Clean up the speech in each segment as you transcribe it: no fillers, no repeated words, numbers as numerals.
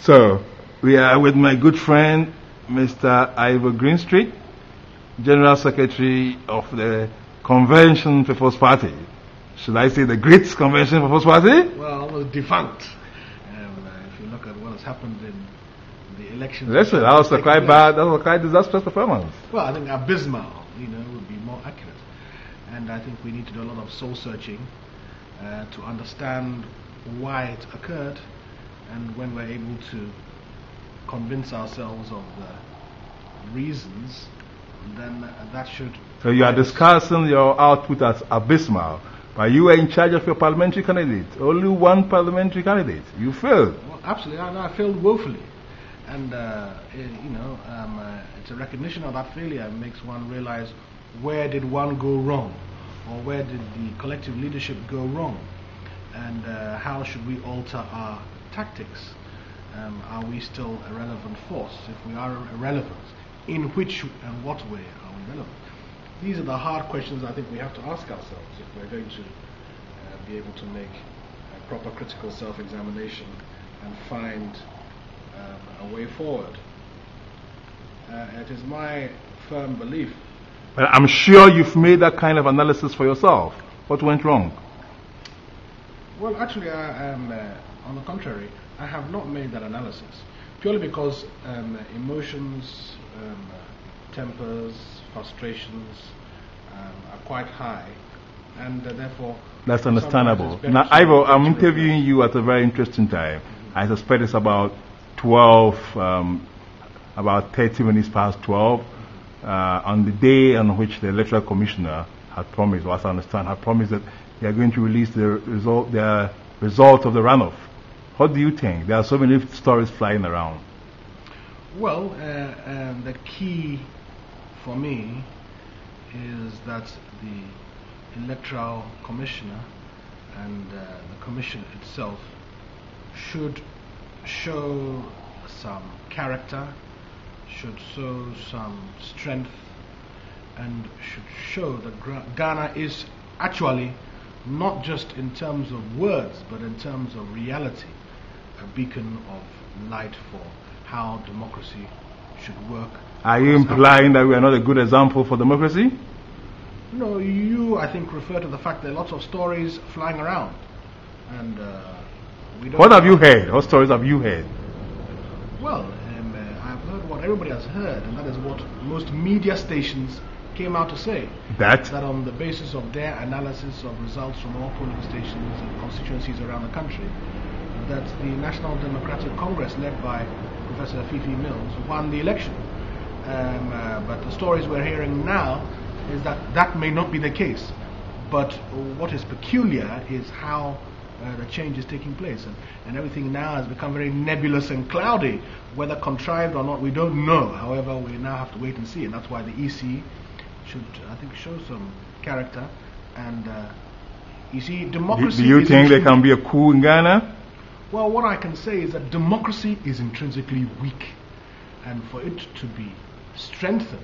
So, we are with my good friend, Mr. Ivor Greenstreet, General Secretary of the Convention People's Party. Should I say the Great Convention People's Party? Well, almost defunct. If you look at what has happened in the elections. Listen, that was a quite bad, that was a quite disastrous performance. Well, I think abysmal, would be more accurate. And I think we need to do a lot of soul searching to understand why it occurred, and when we're able to convince ourselves of the reasons, then that should... So you are discussing your output as abysmal, but you were in charge of your parliamentary candidate. Only one parliamentary candidate. You failed. Well, absolutely. I failed woefully. And, it's a recognition of that failure makes one realize where did one go wrong, or where did the collective leadership go wrong, and how should we alter our tactics? Are we still a relevant force? If we are irrelevant, in which and what way are we relevant? These are the hard questions I think we have to ask ourselves if we're going to be able to make a proper critical self-examination and find a way forward. It is my firm belief. But I'm sure you've made that kind of analysis for yourself. What went wrong? Well, actually, on the contrary, I have not made that analysis, purely because emotions, tempers, frustrations are quite high, and therefore... That's understandable. Now, Ivor, I'm interviewing you at a very interesting time. I suspect it's about 30 minutes past 12, on the day on which the Electoral Commissioner had promised, or as I understand, had promised that they are going to release the result of the runoff. What do you think? There are so many stories flying around. Well, the key for me is that the Electoral Commissioner and the Commission itself should show some character, should show some strength, and should show that Ghana is actually, not just in terms of words, but in terms of reality, a beacon of light for how democracy should work. Are you implying that we are not a good example for democracy? No, you, I think, refer to the fact that there are lots of stories flying around. And we don't... What have you heard? What stories have you heard? Well, I've heard what everybody has heard, and that is what most media stations came out to say. That on the basis of their analysis of results from all polling stations and constituencies around the country, that the National Democratic Congress, led by Professor Fifi Mills, won the election. But the stories we're hearing now is that may not be the case. But what is peculiar is how the change is taking place, and everything now has become very nebulous and cloudy. Whether contrived or not, we don't know. However, we now have to wait and see, and that's why the EC should, I think, show some character. And you see, democracy... Do you think there can be a coup in Ghana? Well, what I can say is that democracy is intrinsically weak, and for it to be strengthened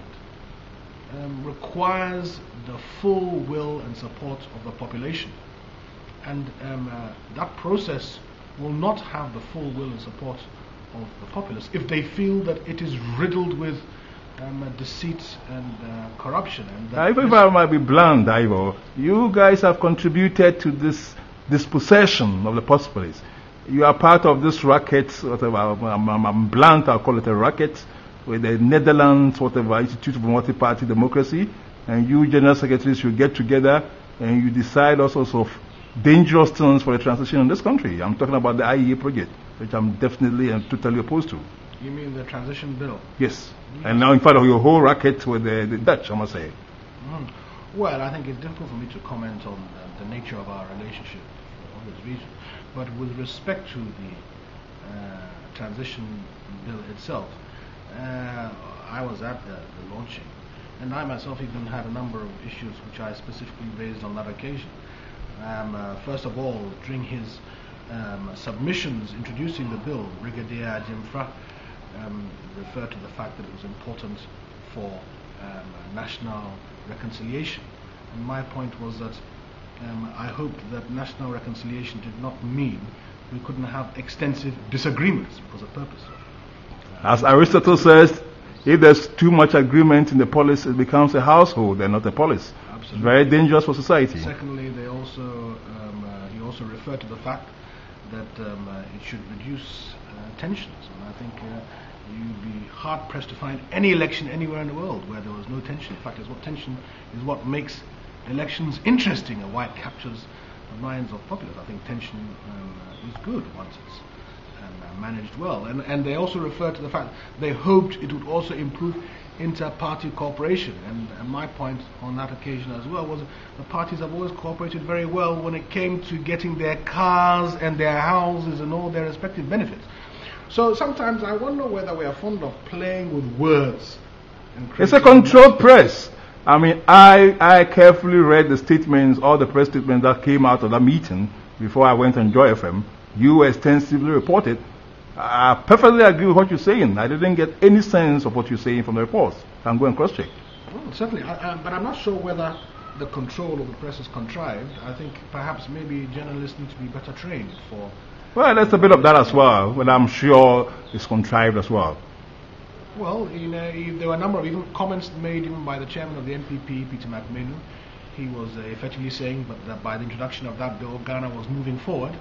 requires the full will and support of the population. And that process will not have the full will and support of the populace if they feel that it is riddled with deceit and corruption. And if I might be blunt, Ivor, you guys have contributed to this dispossession of the populace. You are part of this racket, whatever, I'm blunt, I'll call it a racket, with the Netherlands, whatever, Institute for Multi-Party Democracy, and you general secretaries should get together and you decide all sorts of dangerous things for the transition in this country. I'm talking about the IEA project, which I'm definitely and totally opposed to. You mean the transition bill? Yes. And now in fact of your whole racket with the Dutch, I must say. Well, I think it's difficult for me to comment on the nature of our relationship for obvious reasons. But with respect to the transition bill itself, I was at the launching, and I myself even had a number of issues which I specifically raised on that occasion. First of all, during his submissions introducing the bill, Brigadier Jimfra referred to the fact that it was important for national reconciliation. And my point was that I hoped that national reconciliation did not mean we couldn't have extensive disagreements because of purpose. As Aristotle says, if there's too much agreement in the polis, it becomes a household and not a polis. Absolutely. It's very dangerous for society. Secondly, he also referred to the fact that it should reduce tensions. And I think you'd be hard pressed to find any election anywhere in the world where there was no tension. In fact, tension is what makes elections interesting and why it captures the minds of populace. I think tension is good once it's managed well. And they also refer to the fact they hoped it would also improve inter-party cooperation. And my point on that occasion as well was the parties have always cooperated very well when it came to getting their cars and their houses and all their respective benefits. So sometimes I wonder whether we are fond of playing with words. It's a controlled press. I mean, I carefully read the statements, all the press statements that came out of that meeting before I went on Joy FM. You extensively reported. I perfectly agree with what you're saying. I didn't get any sense of what you're saying from the reports. I'm going cross-check. Well, certainly, but I'm not sure whether the control of the press is contrived. I think perhaps maybe journalists need to be better trained for... Well, there's a bit of that as well, but I'm sure it's contrived as well. Well, there were a number of even comments made even by the chairman of the NPP, Peter McMahon. He was effectively saying that by the introduction of that bill, Ghana was moving forward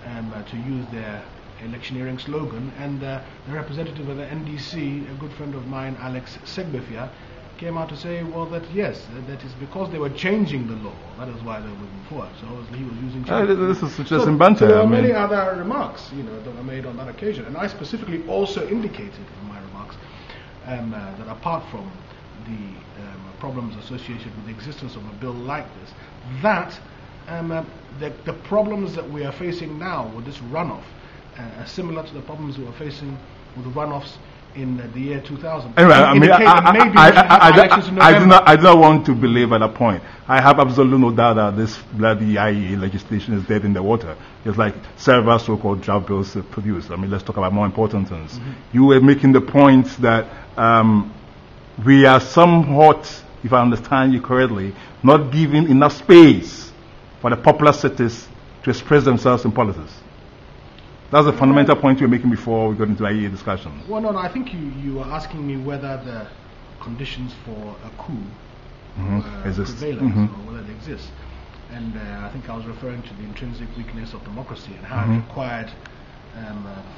to use their electioneering slogan, and the representative of the NDC, a good friend of mine, Alex Segbefia, came out to say, well, that yes, that is because they were changing the law. That is why they were moving forward. So he was using. This is just in banter. There were many other remarks, that were made on that occasion, and I specifically also indicated in my remarks that apart from the problems associated with the existence of a bill like this, that the problems that we are facing now with this runoff are similar to the problems we were facing with the runoffs in the year 2000. Anyway, I do not want to belabor that point. I have absolutely no doubt that this bloody IEA legislation is dead in the water. It's like several so-called draft bills produced. I mean, let's talk about more important things. You were making the point that we are somewhat, if I understand you correctly, not giving enough space for the popular cities to express themselves in politics. That's the fundamental point you were making before we got into IEA discussion. Well, no, I think you were asking me whether the conditions for a coup are prevalent or whether they exist. And I think I was referring to the intrinsic weakness of democracy and how it required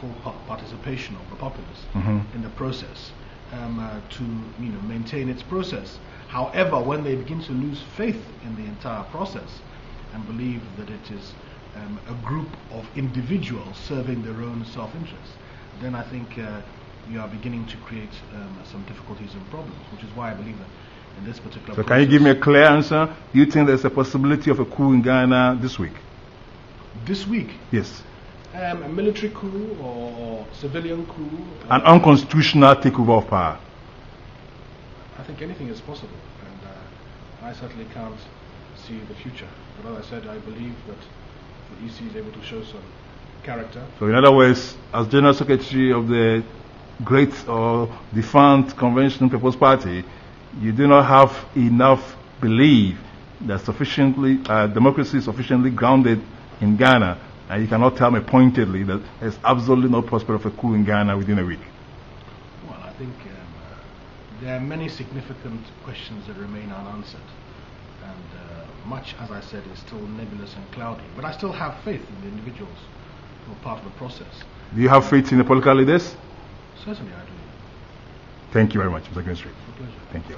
full participation of the populace in the process to maintain its process. However, when they begin to lose faith in the entire process and believe that it is a group of individuals serving their own self-interest, then I think you are beginning to create some difficulties and problems, which is why I believe that in this particular process... Can you give me a clear answer? Do you think there's a possibility of a coup in Ghana this week? This week? Yes. A military coup or civilian coup? An unconstitutional takeover of power? I think anything is possible, and I certainly can't see the future. But as I said, I believe that the EC is able to show some character. So in other words, as General Secretary of the great or defunct Convention People's Party, you do not have enough belief that sufficiently democracy is sufficiently grounded in Ghana, and you cannot tell me pointedly that there's absolutely no prospect of a coup in Ghana within a week. Well, I think there are many significant questions that remain unanswered, and much, as I said, is still nebulous and cloudy. But I still have faith in the individuals who are part of the process. Do you have faith in the political leaders? Certainly I do. Thank you very much, Mr. Greenstreet. It's a pleasure. Thank you.